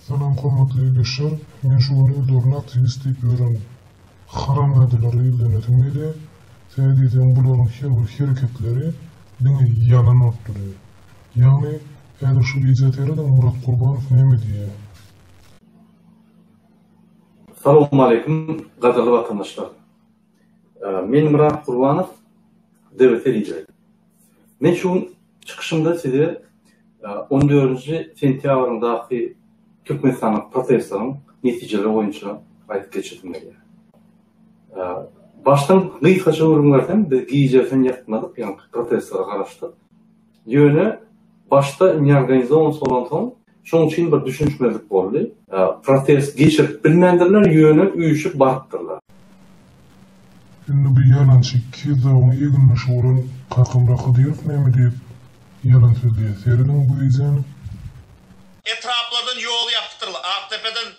Salam hormatly gençler, men şu videolarni aktivist deyip ören haram adylary ýönetimleri, tädeden bularyň her bir hereketleri diňe ýalan otduryr. Ýagny, häzir şu videoda Murat Gurbanow näme diýär? Assalamu alaikum, gaderli vatandaşlar. Men Murat Gurbanow, devlet lideri. Men şu çıkışımda size 14. sentýabryndaky Türkmenistan'ın protestlarının neticeleri boyunca ayet geçirdim. Baştan gıykaça urumlardan biz giyeceğinden yapmadık, yani protestlara karıştık. Yönü başta organize olması olan tam, şunun için bir düşünçmezlik oldu. Protest geçirip bilmendirler, yönü uyuşup barıktırlar. Şimdi bir yalançı ki dağını egin meşhurun kakımrakı deyip neymi deyip yalan söylüyor. Seyredin bu izanı. Etraflardan yol yaptırırlar. Aktepe'den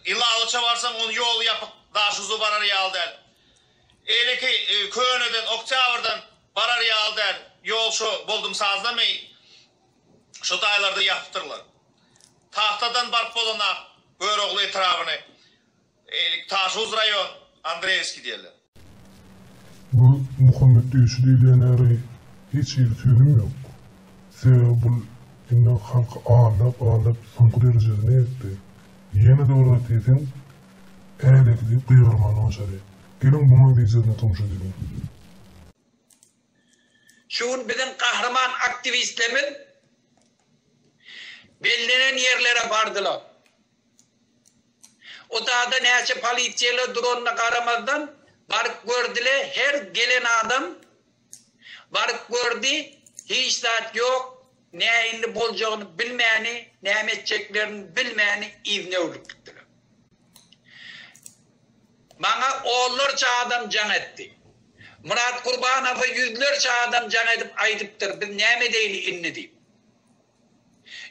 İlalıça varsan onu yol yapıp Daşı Zubarar yal der. Eyle ki Köyönö'den, Okçavur'dan Barar yal der. Yol şu buldum sazlamayı. Şu daylarda yaptırırlar. Tahtadan barp bolana Böroğlu etrafını. Taşuz rayon Andreevski diyorlar. Bu Muhammed Duyuşu deyleyen arayı hiç iltüyüm yok. Sebebi bu inden halkı ağırlap sonuç derecesine etti. Yine de orada dedim, eğlekli kıyarmanı başarı. Gelin bunun bir izlerine tanış edelim. Şun bizim kahraman aktivistlerimiz belirlenen yerlere vardılar. O dağda neyse polisiyeler drone'la karamazdan varıp gördüler, her gelen adam varıp gördü, hiç zat yok. Neyini bolacağını bilmeyeni, ne edeceklerini bilmeyeni ivne olup gittiler. Bana oğullarca adam can etti. Murat Gurbanow'a yüzlerce adam can edip aydıptır. Biz neyme değil inni deyip.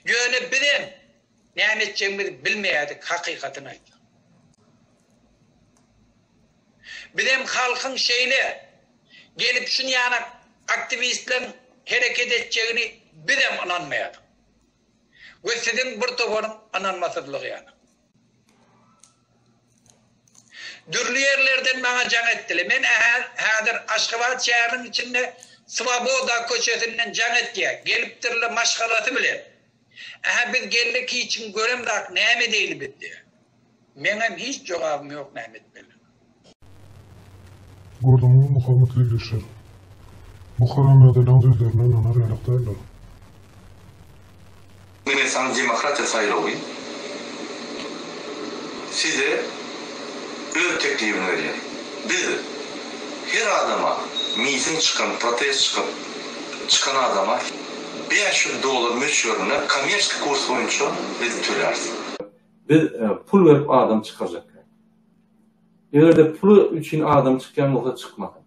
Yönü bilim, neyme edeceğimizi bilmeyedik, hakikatini aydı. Bilim halkın şeyle gelip şunu yana aktivistlerin hareket edeceğini bilim ananmayadı. Ve sizin bir toparın ananmasızlığı yani. Dürlü yerlerden bana can ettiler. Ben hadir Aşkabat şehrinin içinde Svaboda köşesinden can ettiye. Gelip dirli maşgalatı bile. Biz geldik için göremdak neyme değil bitti. Benim hiç cevabım yok neyme etmeli. Gördüğümü Muhammed'le geçer. Bu haram edilen sözlerine anar yanıklarlar. Türkmenistan demokratiya sayılağı size öz teklifini veriyor. Biz her adama miting çıkan, protest çıkan adama $500 meşhuruna kommersiya kurs boyunca biz tölersiz. Biz pul verip adam çıkacak. Eğer de pulu için adam çıkan olsa çıkmadı.